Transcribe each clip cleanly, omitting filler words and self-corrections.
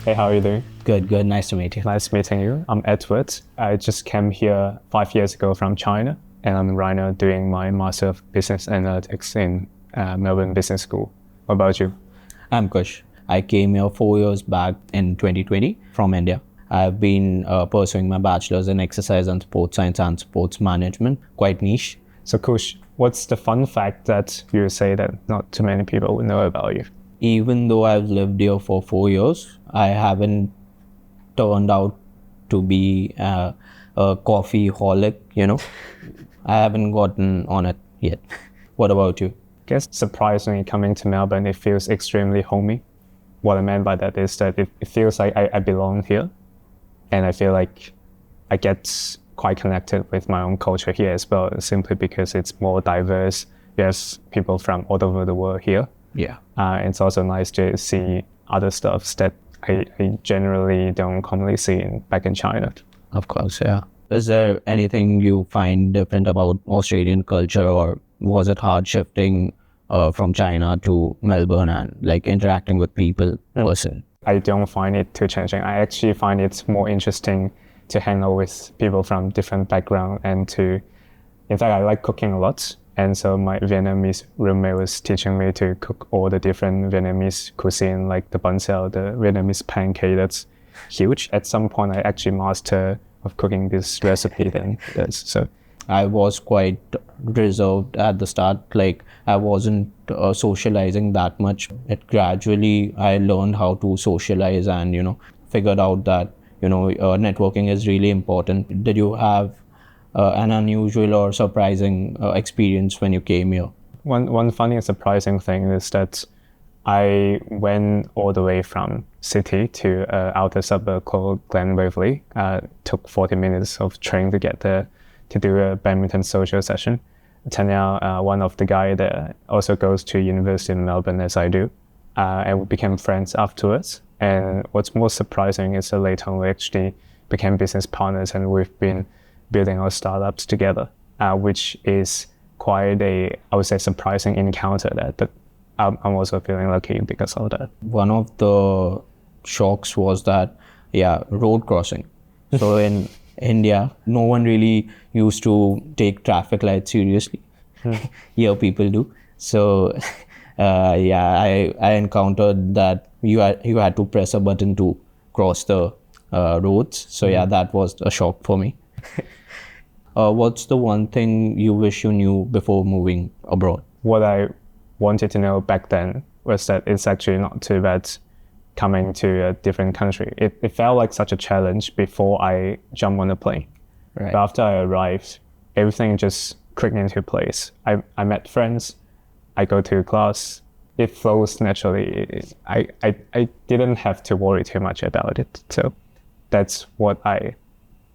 Hey, how are you doing? Good. Nice to meet you. Nice meeting you. I'm Edward. I just came here 5 years ago from China, and I'm right now doing my Master of Business Analytics in Melbourne Business School. What about you? I'm Kush. I came here 4 years back in 2020 from India. I've been pursuing my bachelor's in exercise and sports science and sports management, quite niche. So, Kush, what's the fun fact that you say that not too many people will know about you? Even though I've lived here for 4 years, I haven't turned out to be a coffee holic, I haven't gotten on it yet. What about you? I guess surprisingly, coming to Melbourne, it feels extremely homey. What I meant by that is that it feels like I belong here, and I feel like I get quite connected with my own culture here as well, simply because it's more diverse. There's people from all over the world here. Yeah. It's also nice to see other stuffs that I generally don't commonly see back in China. Of course, yeah. Is there anything you find different about Australian culture, or was it hard shifting from China to Melbourne and like interacting with people person? I don't find it too challenging. I actually find it more interesting to hang out with people from different backgrounds and in fact, I like cooking a lot. And so my Vietnamese roommate was teaching me to cook all the different Vietnamese cuisine, like the bánh xèo, the Vietnamese pancake. That's huge. At some point, I actually mastered of cooking this recipe. So I was quite reserved at the start. Like I wasn't socializing that much. Gradually, I learned how to socialize and figured out that networking is really important. Did you have an unusual or surprising experience when you came here? One funny and surprising thing is that I went all the way from city to outer suburb called Glen Waverley. Took 40 minutes of train to get there to do a badminton social session. Turns out one of the guys there also goes to university in Melbourne as I do, and we became friends afterwards. And what's more surprising is that later on we actually became business partners, and we've been building our startups together, which is quite I would say, surprising encounter but I'm also feeling lucky because of that. One of the shocks was that, road crossing. So in India, no one really used to take traffic lights seriously. Here people do. So I encountered that you had to press a button to cross the roads. So that was a shock for me. What's the one thing you wish you knew before moving abroad? What I wanted to know back then was that it's actually not too bad coming to a different country. It felt like such a challenge before I jumped on the plane. Right. But after I arrived, everything just clicked into place. I met friends, I go to class, it flows naturally. I didn't have to worry too much about it. So that's what I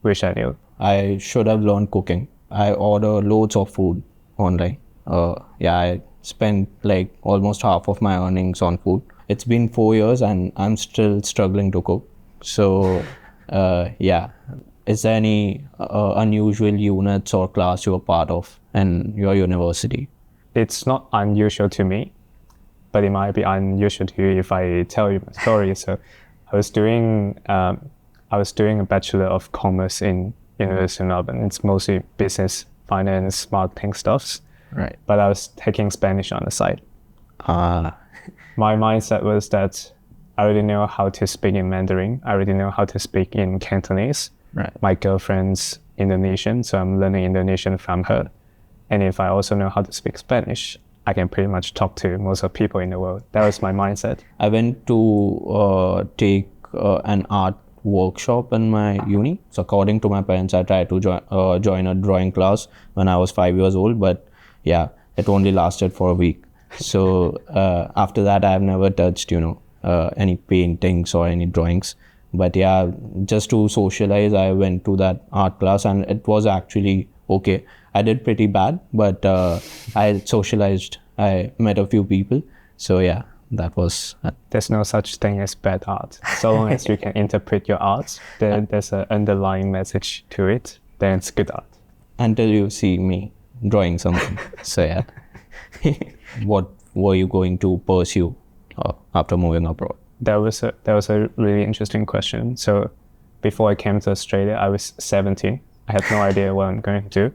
wish I knew. I should have learned cooking. I order loads of food online. I spent like almost half of my earnings on food. It's been 4 years and I'm still struggling to cook. So is there any unusual units or class you're part of in your university? It's not unusual to me, but it might be unusual to you if I tell you my story. So I was doing a Bachelor of Commerce in University of Melbourne. It's mostly business, finance, marketing stuffs. Right. But I was taking Spanish on the side. My mindset was that I already know how to speak in Mandarin. I already know how to speak in Cantonese. Right. My girlfriend's Indonesian, so I'm learning Indonesian from her. And if I also know how to speak Spanish, I can pretty much talk to most of the people in the world. That was my mindset. I went to take an art workshop in my uni. So according to my parents, I tried to join a drawing class when I was 5 years old, but it only lasted for a week. So after that, I've never touched any paintings or any drawings. But just to socialize, I went to that art class and it was actually okay. I did pretty bad, but I socialized. I met a few people. So that was... There's no such thing as bad art. So long as you can interpret your art, there's an underlying message to it, then it's good art. Until you see me drawing something. What were you going to pursue after moving abroad? that was a really interesting question. So before I came to Australia, I was 17. I had no idea what I'm going to do.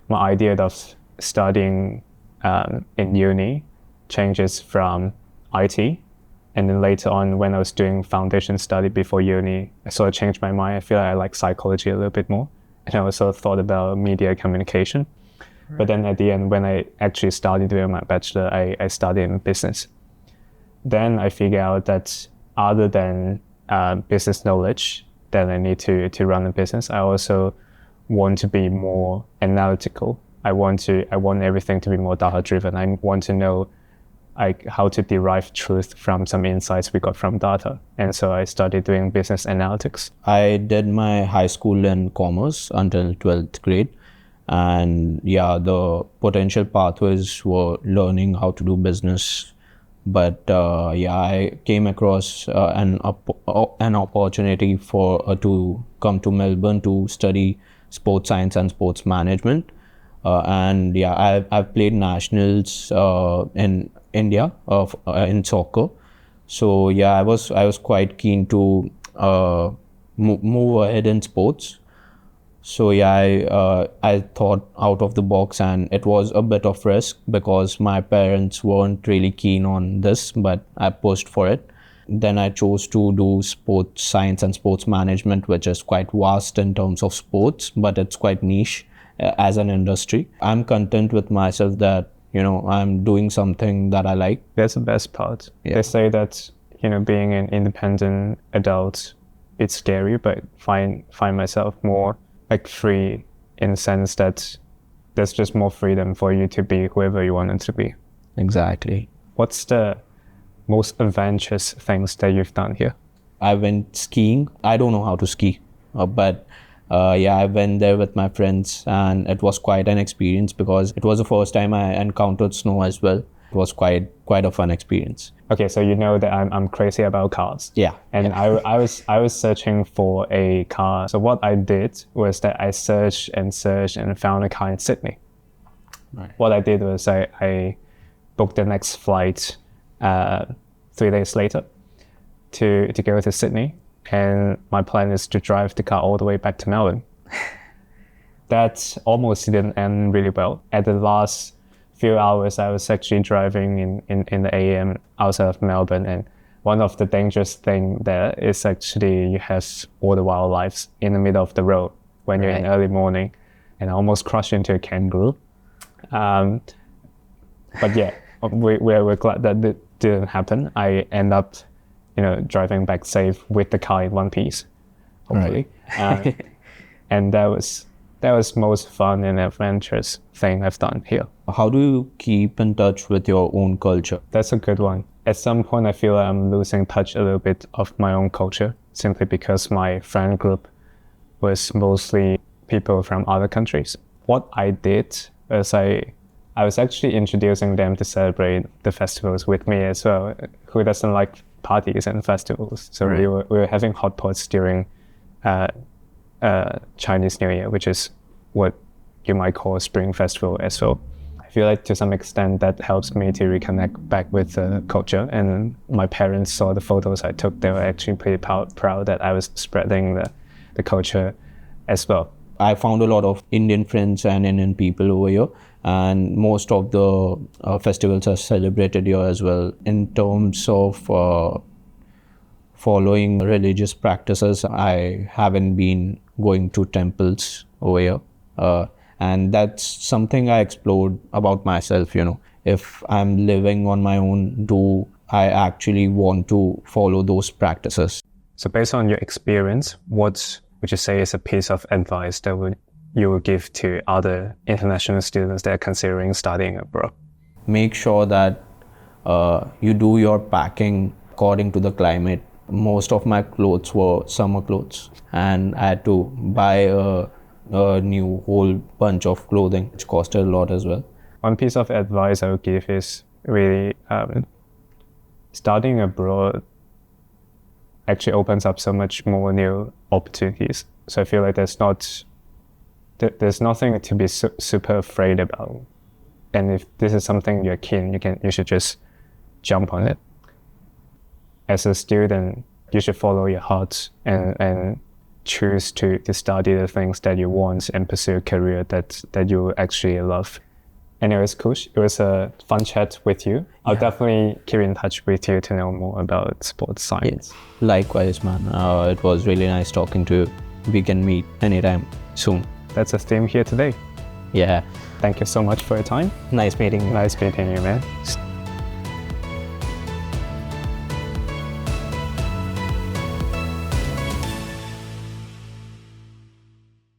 My idea of studying in uni changes from IT. And then later on, when I was doing foundation study before uni, I sort of changed my mind. I feel like I like psychology a little bit more. And I also thought about media communication. Right. But then at the end, when I actually started doing my bachelor, I studied in business. Then I figured out that other than business knowledge that I need to run a business, I also want to be more analytical. I want everything to be more data driven. I want to know how to derive truth from some insights we got from data. And so I started doing business analytics. I did my high school in commerce until 12th grade. And yeah, the potential pathways were learning how to do business. But I came across an opportunity to come to Melbourne to study sports science and sports management. I've played nationals in India in soccer. So I was quite keen to move ahead in sports. So I thought out of the box, and it was a bit of risk because my parents weren't really keen on this, but I pushed for it. Then I chose to do sports science and sports management, which is quite vast in terms of sports, but it's quite niche as an industry. I'm content with myself that, I'm doing something that I like. That's the best part. Yeah. They say that, being an independent adult, it's scary, but find myself more free in the sense that there's just more freedom for you to be whoever you wanted to be. Exactly. What's the most adventurous things that you've done here? I went skiing. I don't know how to ski, but I went there with my friends, and it was quite an experience because it was the first time I encountered snow as well. It was quite a fun experience. Okay, so you know that I'm crazy about cars. Yeah. And yeah. I was searching for a car. So what I did was that I searched and found a car in Sydney. Right. What I did was I booked the next flight 3 days later to go to Sydney. And my plan is to drive the car all the way back to Melbourne. That almost didn't end really well. At the last few hours, I was actually driving in the AM outside of Melbourne, and one of the dangerous things there is actually you have all the wildlife in the middle of the road when you're in early morning, and I almost crashed into a kangaroo. But yeah, we're glad that it didn't happen. I end up, driving back safe with the car in one piece, hopefully. Right. And that was most fun and adventurous thing I've done here. How do you keep in touch with your own culture? That's a good one. At some point, I feel like I'm losing touch a little bit of my own culture, simply because my friend group was mostly people from other countries. What I did was I was actually introducing them to celebrate the festivals with me as well. Who doesn't like parties and festivals? So right. we were having hot pots during Chinese New Year, which is what you might call a spring festival as well. I feel like to some extent that helps me to reconnect back with the culture. And my parents saw the photos I took. They were actually pretty proud that I was spreading the culture as well. I found a lot of Indian friends and Indian people over here, and most of the festivals are celebrated here as well. In terms of following religious practices, I haven't been going to temples over here. And that's something I explored about myself, If I'm living on my own, do I actually want to follow those practices? So based on your experience, what would you say is a piece of advice that you would give to other international students that are considering studying abroad? Make sure that you do your packing according to the climate. Most of my clothes were summer clothes, and I had to buy a new whole bunch of clothing, which costed a lot as well. One piece of advice I would give is really studying abroad actually opens up so much more new opportunities. So I feel like there's nothing to be super afraid about. And if this is something you're keen, you should just jump on it. as a student, you should follow your heart and choose to study the things that you want and pursue a career that you actually love. Anyways, Kush, it was a fun chat with you. I'll definitely keep in touch with you to know more about sports science. Likewise, man. It was really nice talking to you. We can meet anytime soon. That's a theme here today. Yeah. Thank you so much for your time. Nice meeting you. Nice meeting you, man.